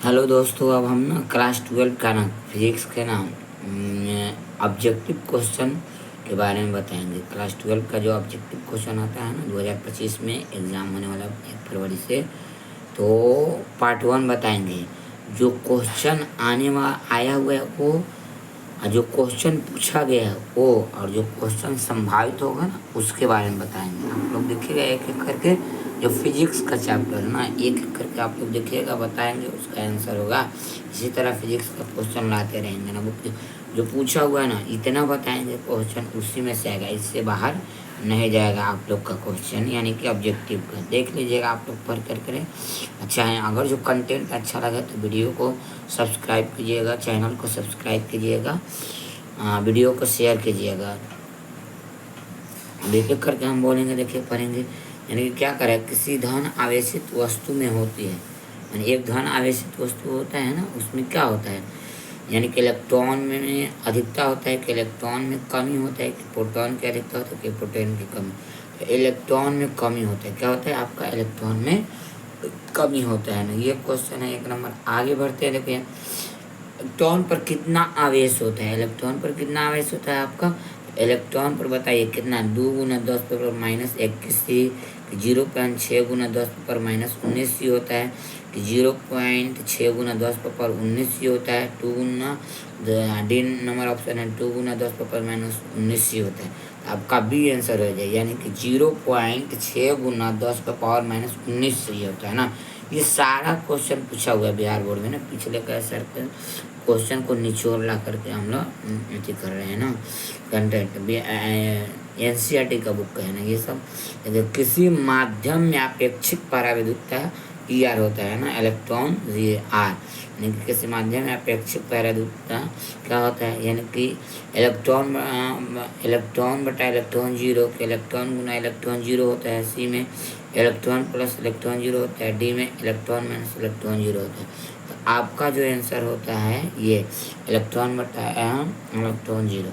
Hello दोस्तों, अब हम ना क्लास 12 का ना फिजिक्स के ना ऑब्जेक्टिव क्वेश्चन के बारे में बताएंगे। क्लास 12 का जो ऑब्जेक्टिव क्वेश्चन आता है ना 2025 में एग्ज़ाम होने वाला 1 फरवरी से, तो पार्ट 1 बताएंगे। जो क्वेश्चन आया हुआ है वो, जो क्वेश्चन पूछा गया है वो, और जो क्वेश्चन संभावित होगा ना उसके बारे में बताएंगे। आप लोग देखिएगा एक एक करके, जो फिजिक्स का चैप्टर है ना एक एक करके आप लोग देखिएगा, बताएंगे, उसका आंसर होगा। इसी तरह फिजिक्स का क्वेश्चन लाते रहेंगे ना, वो जो पूछा हुआ है ना इतना बताएंगे क्वेश्चन, उसी में से आएगा, इससे बाहर नहीं जाएगा आप लोग का क्वेश्चन, यानी कि ऑब्जेक्टिव का। देख लीजिएगा आप लोग पढ़ कर करें। अच्छा है, अगर जो कंटेंट अच्छा लगे तो वीडियो को सब्सक्राइब कीजिएगा, चैनल को सब्सक्राइब कीजिएगा, वीडियो को शेयर कीजिएगा। देख एक करके हम बोलेंगे, देखिए पढ़ेंगे। यानी कि क्या करें, किसी धन आवेशित वस्तु में होती है, यानी एक धन आवेशित वस्तु होता है ना, उसमें क्या होता है, यानी कि इलेक्ट्रॉन में अधिकता होता है, कि इलेक्ट्रॉन में कमी होता है, कि प्रोटॉन की अधिकता होता है, कि प्रोटॉन की कमी। तो इलेक्ट्रॉन में कमी होता है, क्या होता है आपका, इलेक्ट्रॉन में कमी होता है ना। ये क्वेश्चन है 1 नंबर। आगे बढ़ते हैं, देखिए इलेक्ट्रॉन पर कितना आवेश होता है, इलेक्ट्रॉन पर कितना आवेश होता है आपका, इलेक्ट्रॉन पर बताइए कितना, 2 × 10⁻21c, 0.6 × 10⁻19c होता है, कि 0.6 × 10⁻19c होता है, 2 नंबर ऑप्शन है 2 × 10⁻19c होता है। तो आपका बी आंसर हो जाए, यानी कि 0.6 × 10⁻19c होता है ना। ये सारा क्वेश्चन पूछा हुआ है बिहार बोर्ड में ना, पिछले का सर क्वेश्चन को निचोड़ ला करके हम लोग अथी कर रहे हैं ना, कंटेंट एनसीईआरटी का बुक है ना ये सब। किसी माध्यम में अपेक्षित पराविद्युतता ER होता है ना, इलेक्ट्रॉन आर, यानी कि किसी माध्यम में अपेक्षित पराविद्युतता क्या होता है, यानी कि इलेक्ट्रॉन बटा इलेक्ट्रॉन जीरो, के इलेक्ट्रॉन गुना इलेक्ट्रॉन जीरो होता है, सी में इलेक्ट्रॉन प्लस इलेक्ट्रॉन जीरो होता है, डी में इलेक्ट्रॉन माइनस इलेक्ट्रॉन जीरो होता है। तो आपका जो आंसर होता है ये इलेक्ट्रॉन बटा इलेक्ट्रॉन जीरो।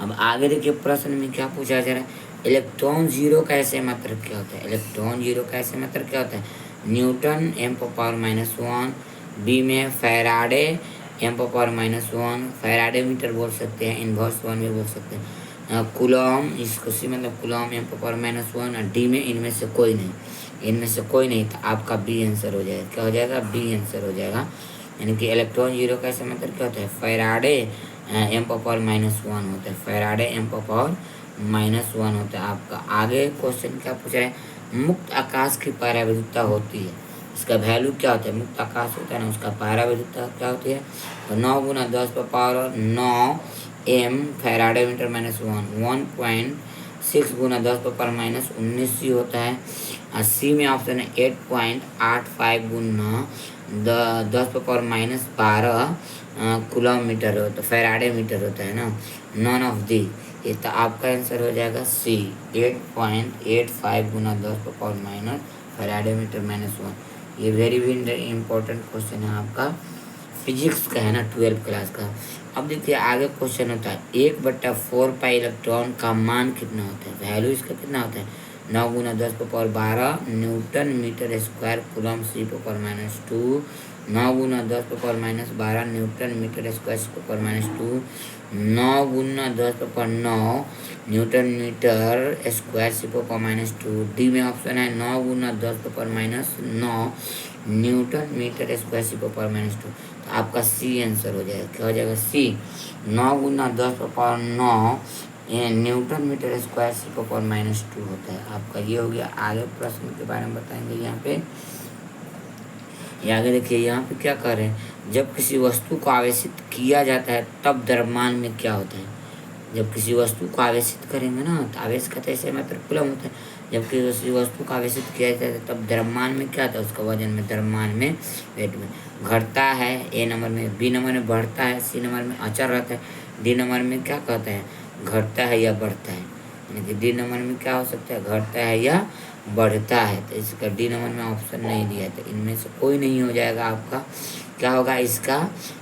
अब आगे देखिए प्रश्न में क्या पूछा जा रहा है, इलेक्ट्रॉन जीरो का ऐसे मतलब क्या होता है, इलेक्ट्रॉन जीरो का ऐसे मतलब क्या होता है, न्यूटन m⁻⁻1, बी में फैराडे m⁻⁻1, फैराडे मीटर बोल सकते हैं, इनवर्स 1 भी बोल सकते हैं, कूलॉम, इसको सी मतलब कूलॉम m⁻⁻1, और डी में इनमें से कोई नहीं, इनमें से कोई नहीं। तो आपका बी आंसर हो जाएगा, क्या हो जाएगा, बी आंसर हो जाएगा। यानी कि इलेक्ट्रॉन जीरो का ऐसे मतलब क्या होता है, फैराडे m⁻⁻1 होता है, फैराडे m⁻⁻1 होता है। आपका आगे क्वेश्चन क्या पूछ रहे हैं, मुक्त आकाश की पराविद्युतता होती है, इसका वैल्यू क्या होता है, मुक्त आकाश होता है ना, उसका पराविद्युतता क्या होती है, तो 9 × 10⁻9 m Faraday metre minus 1.6 × 10⁻−19c होता है। सी में ऑप्शन है 8.85 × 10⁻−12 किलोमीटर होता है, फैराडे मीटर होता है ना, नॉन ऑफ दी। ये तो आपका आंसर हो जाएगा सी, 8.85 × 10⁻- फैराडे मीटर -1। ये वेरी वेरी इंपॉर्टेंट क्वेश्चन है आपका, फिजिक्स का है ना, 12 क्लास का। अब देखिए आगे क्वेश्चन होता है 1/4 इलेक्ट्रॉन का मान कितना होता है, वैल्यू इसका कितना होता है, 9 × 10⁻12 newton metre square coulomb C⁻², 9 × 10⁻12 newton metre square C⁻², 9 × 10⁻9 newton metre square C⁻²। D में ऑप्शन है 9 × 10⁻9 न्यूटन मीटर स्क्वायर C⁻²। तो आपका सी आंसर हो जाएगा, क्या हो जाएगा, सी, 9 × 10⁻9 न्यूटन मीटर स्क्वायर C⁻² होता है आपका। ये हो गया। आगे प्रश्न के बारे में बताएंगे यहाँ पे। ये आगे देखिए यहाँ पे क्या कर रहे हैं, जब किसी वस्तु को आवेशित किया जाता है तब द्रव्यमान में क्या होता है, जब किसी वस्तु को आवेशित करेंगे ना तो आवेश का ऐसे मतलब कूलम होता है, जब किसी वस्तु को आवेशित किया जाता है तब द्रव्यमान में क्या होता है, उसका वजन में, द्रव्यमान में, वेट में घटता है, ए नंबर में, बी नंबर में बढ़ता है, सी नंबर में अचर रहता है, डी नंबर में क्या कहता है, घटता है या बढ़ता है, यानी कि डी नंबर में क्या हो सकता है, घटता है या बढ़ता है। तो इसका डी नंबर में ऑप्शन नहीं दिया है, तो इनमें से कोई नहीं हो जाएगा आपका, क्या होगा इसका,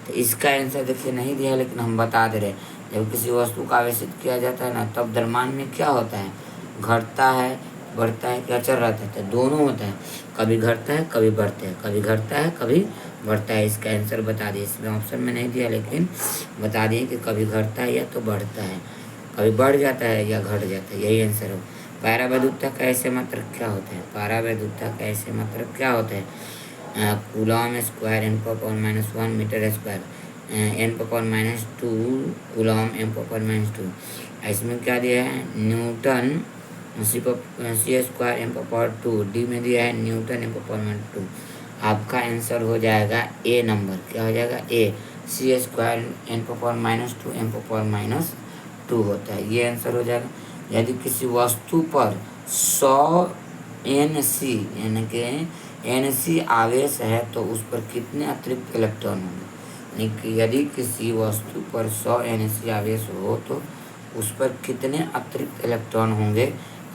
तो इसका आंसर देखिए नहीं दिया है, लेकिन हम बता दे रहे हैं, जब किसी वस्तु को आवेशित किया जाता है ना तब द्रव्यमान में क्या होता है, घटता है बढ़ता है क्या चल रहता है, दोनों होता है, कभी घटता है कभी बढ़ता है, कभी घटता है कभी बढ़ता है। इसका आंसर बता दिए, इसमें ऑप्शन में नहीं दिया लेकिन बता दिए कि कभी घटता है या तो बढ़ता है, कभी बढ़ जाता है या घट जाता है, यही आंसर हो। पारावैद्युतता का ऐसे मात्रक क्या होता है, पारावैद्युतता का ऐसे मात्रक क्या होता है, कूलम स्क्वायर एन पर power minus 1 metre square N पर पावर माइनस 2 कूलम एन पर पावर माइनस 2। इसमें क्या दिया है, न्यूटन सी स्क्वायर एम पर पावर 2, डी में दिया है न्यूटन एम पर पावर माइनस 2। आपका आंसर हो जाएगा ए नंबर, क्या हो जाएगा ए, सी स्क्वायर एन पर पावर माइनस 2 एम पर पावर माइनस 2 होता है, ये आंसर हो जाएगा। यदि किसी वस्तु पर 100 एन सी यानी कि एन सी आवेश है तो उस पर कितने अतिरिक्त इलेक्ट्रॉन होंगे, यानी कि यदि किसी वस्तु पर 100 एन सी आवेश हो तो उस पर कितने अतिरिक्त इलेक्ट्रॉन होंगे।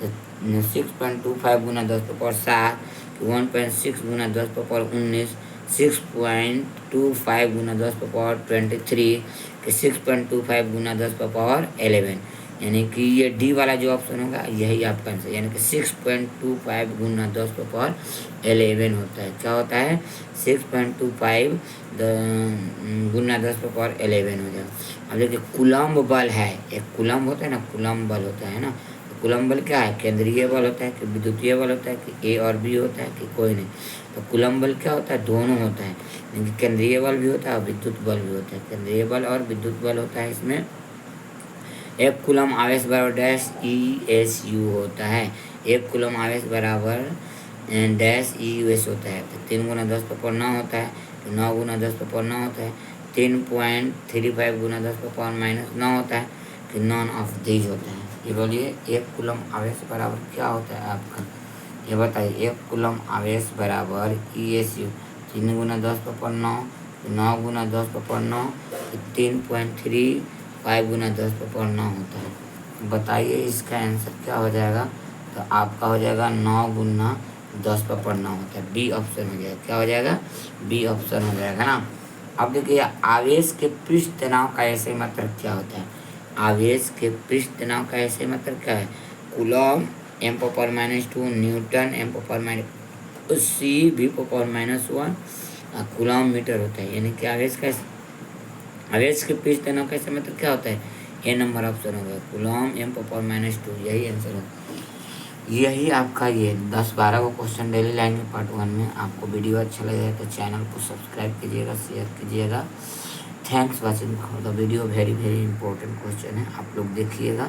6.25 गुना 10 पर 7, 1.6 गुना 10 पर 19, 6.25 गुना 10 पर 23, कि 6.25 गुना 10 पर 11, यानी कि ये डी वाला जो ऑप्शन होगा यही आपका आंसर, यानी कि 6.25 गुना 10 पर 11 होता है, क्या होता है 6.25 गुना 10 पर 11 हो जाएगा। अब देखिए कूलम्ब बल है, एक कूलम्ब होता है ना, कूलम्ब बल होता है ना, तो कूलम्ब बल क्या है, केंद्रीय बल होता है कि विद्युतीय बल होता है कि ए और बी होता है कि कोई नहीं। तो कूलम्ब बल क्या होता है, दोनों होता है, लेकिन केंद्रीय बल भी होता है और विद्युत बल भी होता है, केंद्रीय बल और विद्युत बल होता है। इसमें एक कूलम आवेश बराबर डैश ई एस यू होता है, एक कूलम आवेश बराबर डैश ई यू एस होता है। तो 3 गुना 10 पर 9 होता है, तो 9 गुना 10 पर 9 होता है, 3.35 गुना 10 पर माइनस 9 होता है, कि नॉन ऑफ दीज होता है। ये बोलिए एक कूलम आवेश बराबर क्या होता है आपका, ये बताइए। एक कूलम आवेश बराबर ई एस यू, 3 गुना 10 पर 9, 9 गुना 10 पर 9, 3.35 गुना 10 पर 9 होता है। बताइए इसका आंसर क्या हो जाएगा, तो आपका हो जाएगा 9 गुना 10 पर 9 होता है, बी ऑप्शन हो जाएगा, क्या हो जाएगा बी ऑप्शन हो जाएगा ना। अब देखिए आवेश के पृष्ठ तनाव का ऐसे मात्रक क्या होता है, आवेश के पृष्ठ तनाव का ऐसे मात्रक क्या है, कूलम एम पर पावर माइनस 2, न्यूटन एम पर पावर माइनस सी भी पर पावर माइनस 1 कूलम मीटर होता है, यानी कि आवेश के पृष्ठ तनाव का ऐसे मात्रक क्या होता है, ए नंबर ऑप्शन होगा, कूलम एम पर पावर माइनस 2, यही आंसर होगा। यही आपका ये 10-12 को क्वेश्चन डेली लाएंगे पार्ट 1 में। आपको वीडियो अच्छा लगे तो चैनल को सब्सक्राइब कीजिएगा, शेयर कीजिएगा। Thanks watching the video, very very important question है, आप लोग देखिएगा।